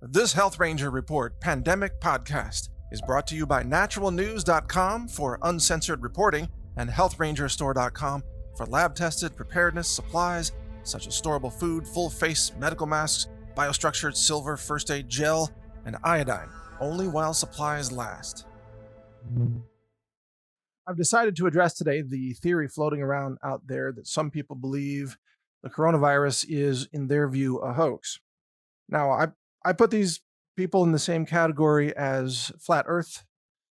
This Health Ranger Report Pandemic Podcast is brought to you by NaturalNews.com for uncensored reporting and HealthRangerStore.com for lab-tested preparedness supplies such as storable food, full-face medical masks, biostructured silver first aid gel, and iodine, only while supplies last. I've decided to address today the theory floating around out there that some people believe the coronavirus is, in their view, a hoax. Now, I put these people in the same category as flat earth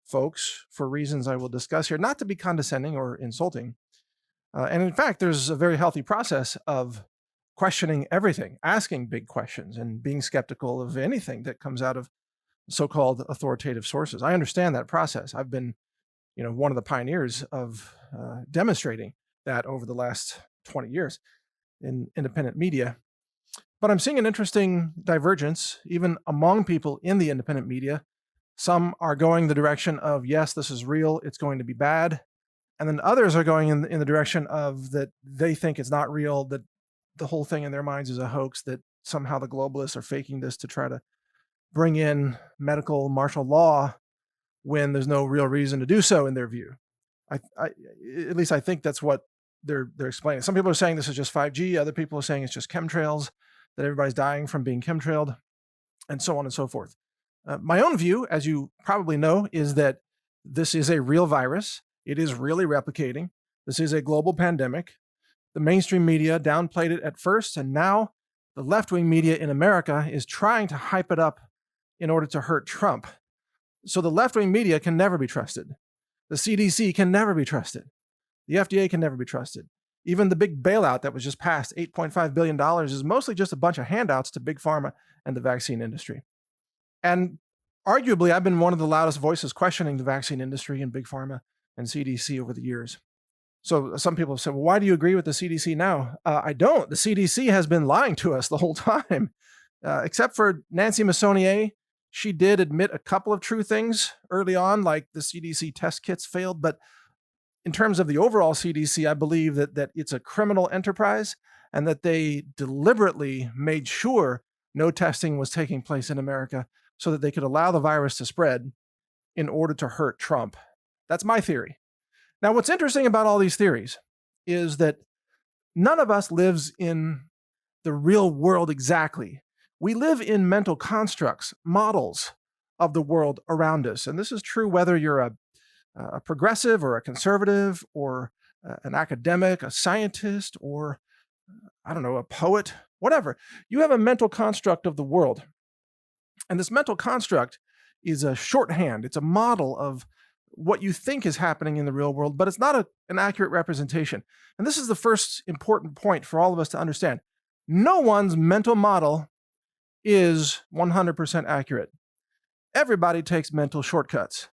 folks for reasons I will discuss here, not to be condescending or insulting. And in fact, there's a very healthy process of questioning everything, asking big questions, and being skeptical of anything that comes out of so-called authoritative sources. I understand that process. I've been, one of the pioneers of demonstrating that over the last 20 years in independent media. But I'm seeing an interesting divergence, even among people in the independent media. Some are going the direction of, yes, this is real, it's going to be bad. And then others are going in the direction of that they think it's not real, that the whole thing in their minds is a hoax, that somehow the globalists are faking this to try to bring in medical martial law when there's no real reason to do so in their view. At least I think that's what they're explaining. Some people are saying this is just 5G. Other people are saying it's just chemtrails, that everybody's dying from being chemtrailed, and so on and so forth. My own view, as you probably know, is that this is a real virus. It is really replicating. This is a global pandemic. The mainstream media downplayed it at first, and now the left-wing media in America is trying to hype it up in order to hurt Trump. So the left-wing media can never be trusted. The CDC can never be trusted. The FDA can never be trusted. Even the big bailout that was just passed, $8.5 billion, is mostly just a bunch of handouts to Big Pharma and the vaccine industry. And arguably, I've been one of the loudest voices questioning the vaccine industry and Big Pharma and CDC over the years. So some people have said, well, why do you agree with the CDC now? I don't. The CDC has been lying to us the whole time. Except for Nancy Messonnier, she did admit a couple of true things early on, like the CDC test kits failed, but in terms of the overall CDC, I believe that it's a criminal enterprise and that they deliberately made sure no testing was taking place in America so that they could allow the virus to spread in order to hurt Trump. That's my theory. Now, what's interesting about all these theories is that none of us lives in the real world exactly. We live in mental constructs, models of the world around us. And this is true whether you're a progressive or a conservative or an academic, a scientist, or a poet, whatever. You have a mental construct of the world. And this mental construct is a shorthand. It's a model of what you think is happening in the real world, but it's not an accurate representation. And this is the first important point for all of us to understand. No one's mental model is 100% accurate. Everybody takes mental shortcuts.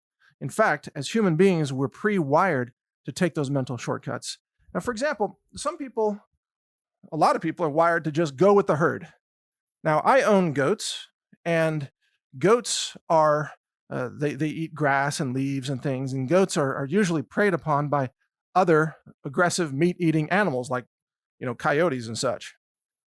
In fact, as human beings, we're pre-wired to take those mental shortcuts. Now, for example, a lot of people are wired to just go with the herd. Now, I own goats, and goats are, they eat grass and leaves and things, and goats are usually preyed upon by other aggressive meat-eating animals like, coyotes and such.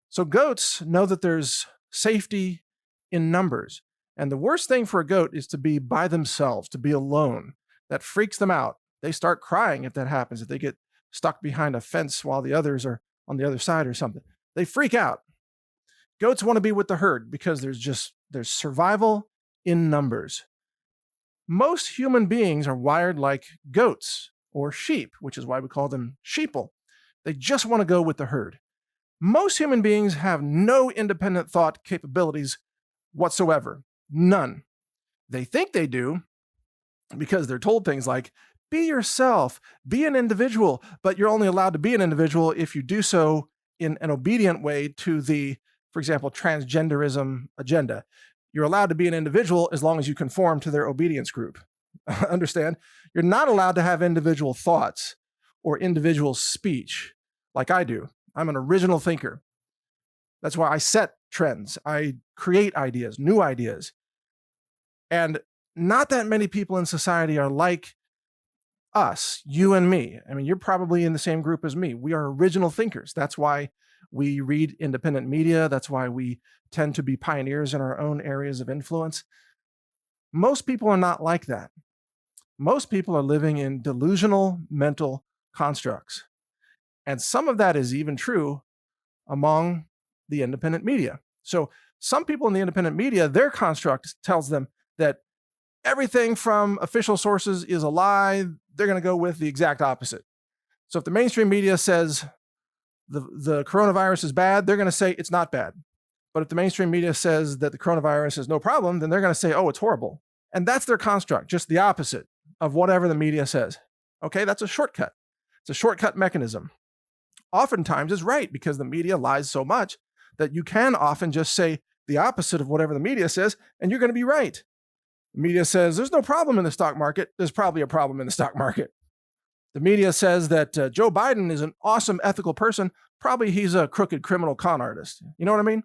So goats know that there's safety in numbers. And the worst thing for a goat is to be by themselves, to be alone. That freaks them out. They start crying if that happens, if they get stuck behind a fence while the others are on the other side or something. They freak out. Goats want to be with the herd because there's survival in numbers. Most human beings are wired like goats or sheep, which is why we call them sheeple. They just want to go with the herd. Most human beings have no independent thought capabilities whatsoever. None. They think they do because they're told things like, be yourself, be an individual, but you're only allowed to be an individual if you do so in an obedient way to the, for example, transgenderism agenda. You're allowed to be an individual as long as you conform to their obedience group. Understand? You're not allowed to have individual thoughts or individual speech like I do. I'm an original thinker. That's why I set trends. I create ideas, new ideas. And not that many people in society are like us, you and me. I mean, you're probably in the same group as me. We are original thinkers. That's why We read independent media. That's why we tend to be pioneers in our own areas of influence. Most people are not like that. Most people are living in delusional mental constructs. And some of that is even true among the independent media. So some people in the independent media, their construct tells them that everything from official sources is a lie. They're going to go with the exact opposite. So if the mainstream media says the coronavirus is bad, they're going to say it's not bad. But if the mainstream media says that the coronavirus is no problem, then they're going to say, oh, it's horrible. And that's their construct, just the opposite of whatever the media says. Okay, that's a shortcut. It's a shortcut mechanism. Oftentimes is right because the media lies so much that you can often just say the opposite of whatever the media says, and you're going to be right. The media says there's no problem in the stock market. There's probably a problem in the stock market. The media says that Joe Biden is an awesome ethical person. Probably he's a crooked criminal con artist. You know what I mean?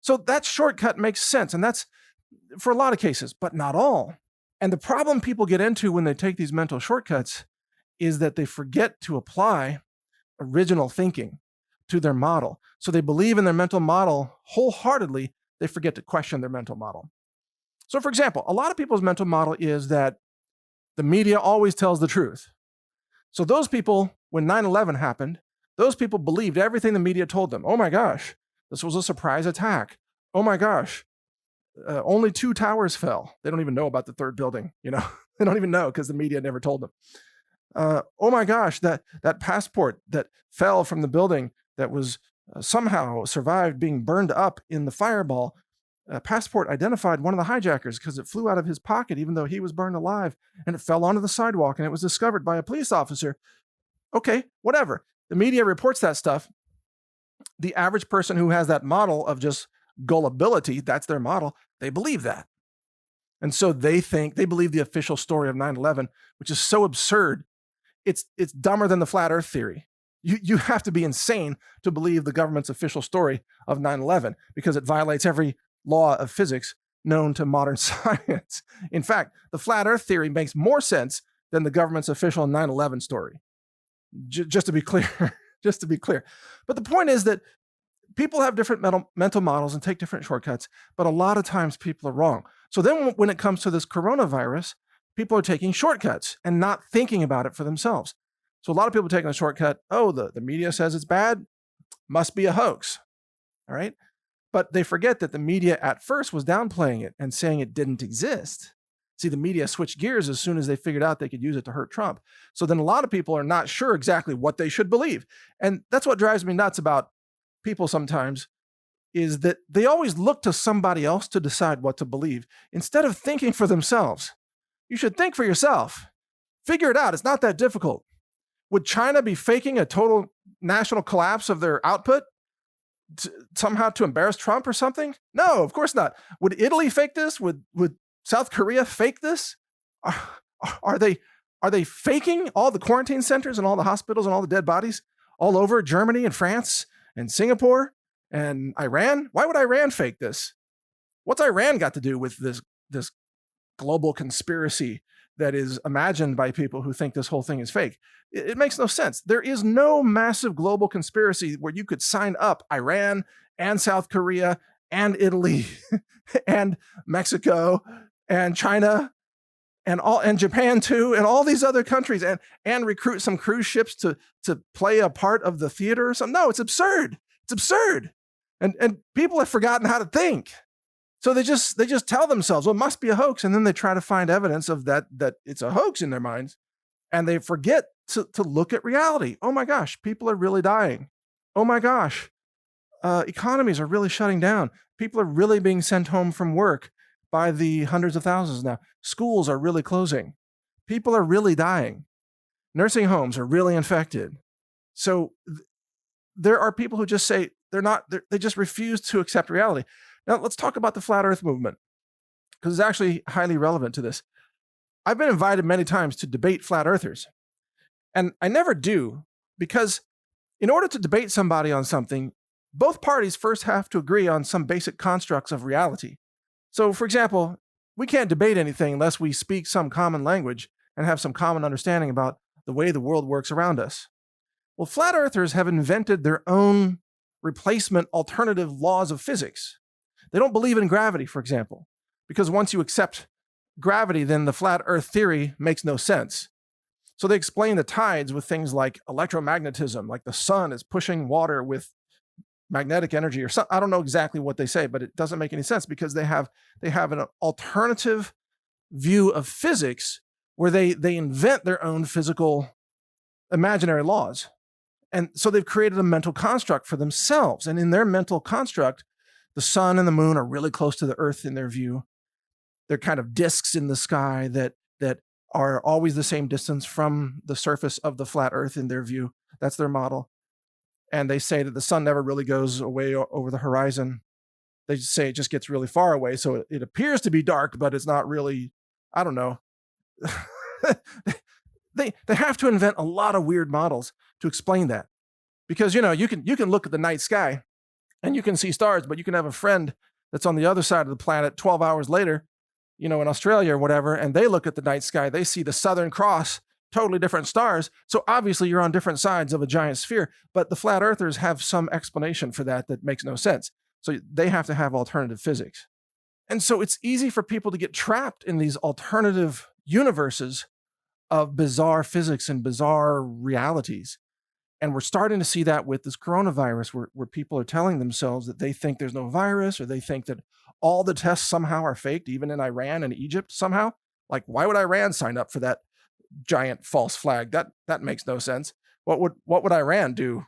So that shortcut makes sense. And that's for a lot of cases, but not all. And the problem people get into when they take these mental shortcuts is that they forget to apply original thinking to their model. So they believe in their mental model wholeheartedly. They forget to question their mental model. So for example, a lot of people's mental model is that the media always tells the truth. So those people, when 9/11 happened, those people believed everything the media told them. Oh my gosh, this was a surprise attack. Oh my gosh, only 2 towers fell. They don't even know about the 3rd building, you know? They don't even know because the media never told them. Oh my gosh, that passport that fell from the building that was somehow survived being burned up in the fireball. Passport identified one of the hijackers because it flew out of his pocket even though he was burned alive, and it fell onto the sidewalk and it was discovered by a police officer. Okay, whatever. The media reports that stuff. The average person who has that model of just gullibility, that's their model, they believe that. And so they believe the official story of 9/11, which is so absurd. It's dumber than the flat earth theory. You have to be insane to believe the government's official story of 9/11 because it violates every law of physics known to modern science. In fact, the flat earth theory makes more sense than the government's official 9/11 story. Just to be clear, just to be clear. But the point is that people have different mental models and take different shortcuts, but a lot of times people are wrong. So then when it comes to this coronavirus, people are taking shortcuts and not thinking about it for themselves. So a lot of people taking a shortcut, oh, the media says it's bad, must be a hoax, all right? But they forget that the media at first was downplaying it and saying it didn't exist. See, the media switched gears as soon as they figured out they could use it to hurt Trump. So then a lot of people are not sure exactly what they should believe. And that's what drives me nuts about people sometimes, is that they always look to somebody else to decide what to believe instead of thinking for themselves. You should think for yourself. Figure it out. It's not that difficult. Would China be faking a total national collapse of their output somehow to embarrass Trump or something? No, of course not. Would Italy fake this? Would South Korea fake this? Are they faking all the quarantine centers and all the hospitals and all the dead bodies all over Germany and France and Singapore and Iran? Why would Iran fake this? What's Iran got to do with this global conspiracy that is imagined by people who think this whole thing is fake? It makes no sense. There is no massive global conspiracy where you could sign up Iran and South Korea and Italy and Mexico and China and Japan too, and all these other countries and recruit some cruise ships to play a part of the theater or something. No, it's absurd. It's absurd. And people have forgotten how to think. So they just tell themselves, well, it must be a hoax. And then they try to find evidence of that it's a hoax in their minds. And they forget to look at reality. Oh my gosh, people are really dying. Oh my gosh, economies are really shutting down. People are really being sent home from work by the hundreds of thousands now. Schools are really closing. People are really dying. Nursing homes are really infected. So there are people who just say they just refuse to accept reality. Now, let's talk about the flat earth movement, because it's actually highly relevant to this. I've been invited many times to debate flat earthers, and I never do, because in order to debate somebody on something, both parties first have to agree on some basic constructs of reality. So, for example, we can't debate anything unless we speak some common language and have some common understanding about the way the world works around us. Well, flat earthers have invented their own replacement alternative laws of physics. They don't believe in gravity, for example, because once you accept gravity, then the flat earth theory makes no sense. So they explain the tides with things like electromagnetism, like the sun is pushing water with magnetic energy or something. I don't know exactly what they say, but it doesn't make any sense because they have an alternative view of physics where they invent their own physical imaginary laws. And so they've created a mental construct for themselves. And in their mental construct, the sun and the moon are really close to the earth in their view. They're kind of disks in the sky that are always the same distance from the surface of the flat earth in their view. That's their model. And they say that the sun never really goes away over the horizon. They say it just gets really far away. So it appears to be dark, but it's not really, I don't know. They have to invent a lot of weird models to explain that. Because, you can look at the night sky and you can see stars, but you can have a friend that's on the other side of the planet 12 hours later, in Australia or whatever, and they look at the night sky, they see the Southern Cross, totally different stars. So obviously you're on different sides of a giant sphere, but the flat earthers have some explanation for that makes no sense. So they have to have alternative physics. And so it's easy for people to get trapped in these alternative universes of bizarre physics and bizarre realities. And we're starting to see that with this coronavirus, where people are telling themselves that they think there's no virus, or they think that all the tests somehow are faked, even in Iran and Egypt somehow. Like, why would Iran sign up for that giant false flag? That makes no sense. What would Iran do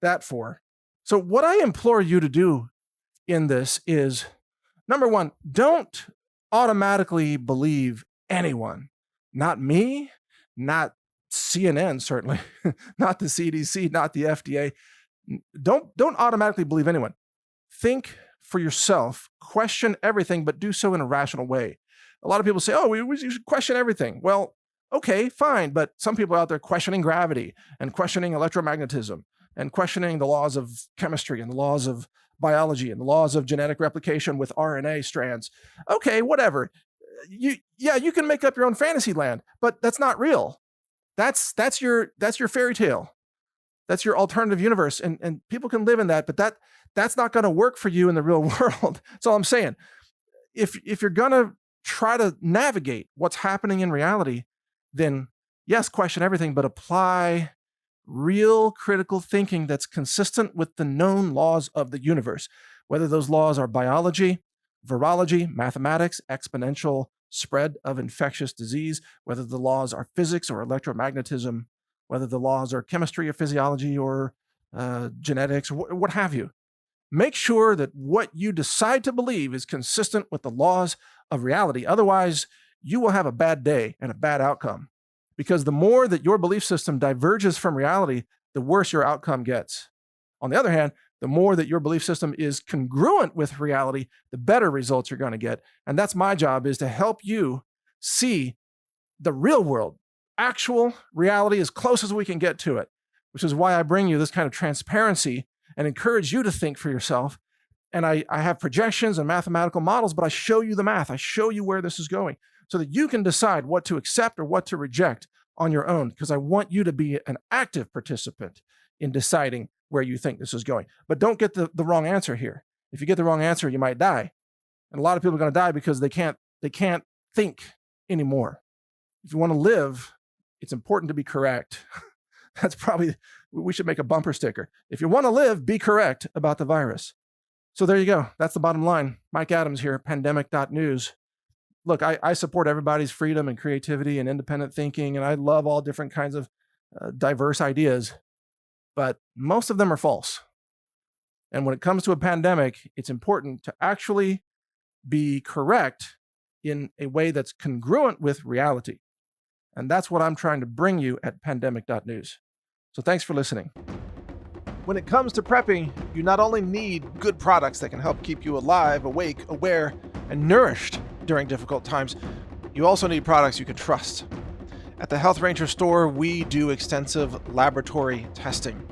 that for? So what I implore you to do in this is, number one, don't automatically believe anyone. Not me, not CNN, certainly, not the CDC, not the FDA. Don't automatically believe anyone. Think for yourself, question everything, but do so in a rational way. A lot of people say, we should question everything. Well, okay, fine. But some people out there questioning gravity and questioning electromagnetism and questioning the laws of chemistry and the laws of biology and the laws of genetic replication with RNA strands. Okay, whatever. You can make up your own fantasy land, but that's not real. That's your fairy tale. That's your alternative universe. And people can live in that, but that's not going to work for you in the real world. That's all I'm saying. If you're going to try to navigate what's happening in reality, then yes, question everything, but apply real critical thinking that's consistent with the known laws of the universe, whether those laws are biology, virology, mathematics, exponential spread of infectious disease, whether the laws are physics or electromagnetism, whether the laws are chemistry or physiology or genetics, what have you. Make sure that what you decide to believe is consistent with the laws of reality. Otherwise, you will have a bad day and a bad outcome. Because the more that your belief system diverges from reality, the worse your outcome gets. On the other hand, the more that your belief system is congruent with reality, the better results you're going to get. And that's my job, is to help you see the real world, actual reality as close as we can get to it, which is why I bring you this kind of transparency and encourage you to think for yourself. And I have projections and mathematical models, but I show you the math. I show you where this is going so that you can decide what to accept or what to reject on your own, because I want you to be an active participant in deciding where you think this is going. But don't get the wrong answer here. If you get the wrong answer, you might die. And a lot of people are going to die because they can't think anymore. If you want to live, it's important to be correct. That's probably, we should make a bumper sticker. If you want to live, be correct about the virus. So there you go. That's the bottom line. Mike Adams here, pandemic.news. Look, I support everybody's freedom and creativity and independent thinking, and I love all different kinds of diverse ideas, but most of them are false. And when it comes to a pandemic, it's important to actually be correct in a way that's congruent with reality. And that's what I'm trying to bring you at pandemic.news. So thanks for listening. When it comes to prepping, you not only need good products that can help keep you alive, awake, aware, and nourished during difficult times, you also need products you can trust. At the Health Ranger store, we do extensive laboratory testing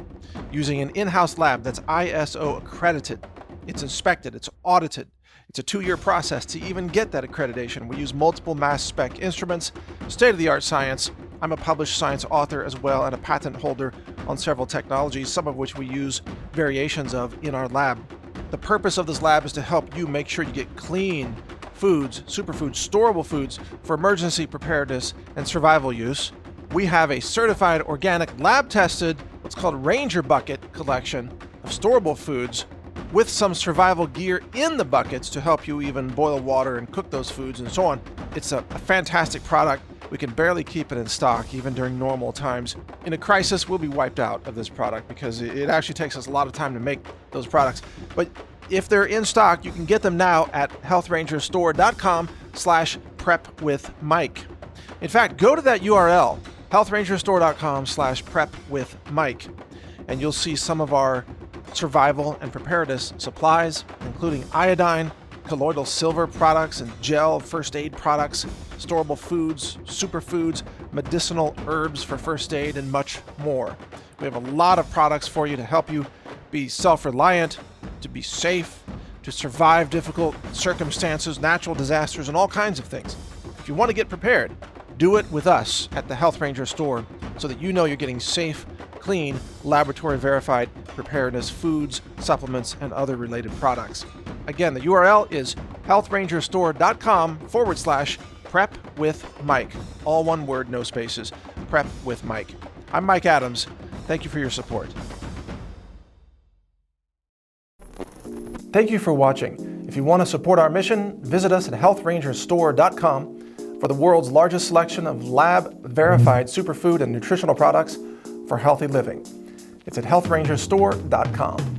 using an in-house lab that's ISO accredited. It's inspected, it's audited. It's a 2-year process to even get that accreditation. We use multiple mass spec instruments, state-of-the-art science. I'm a published science author as well and a patent holder on several technologies, some of which we use variations of in our lab. The purpose of this lab is to help you make sure you get clean foods, superfoods, storable foods for emergency preparedness and survival use. We have a certified organic lab-tested, what's called Ranger Bucket collection of storable foods with some survival gear in the buckets to help you even boil water and cook those foods and so on. It's a fantastic product. We can barely keep it in stock even during normal times. In a crisis, we'll be wiped out of this product because it actually takes us a lot of time to make those products. But if they're in stock, you can get them now at healthrangerstore.com/prepwithmike. In fact, go to that URL, healthrangerstore.com/prepwithmike, and you'll see some of our survival and preparedness supplies, including iodine, colloidal silver products and gel first aid products, storable foods, superfoods, medicinal herbs for first aid, and much more. We have a lot of products for you to help you be self-reliant, to be safe, to survive difficult circumstances, natural disasters, and all kinds of things. If you want to get prepared, do it with us at the Health Ranger store so that you know you're getting safe, clean, laboratory-verified preparedness foods, supplements, and other related products. Again, the URL is healthrangerstore.com/prepwithmike. All one word, no spaces. Prep with Mike. I'm Mike Adams. Thank you for your support. Thank you for watching. If you want to support our mission, visit us at healthrangerstore.com for the world's largest selection of lab-verified superfood and nutritional products for healthy living. It's at healthrangerstore.com.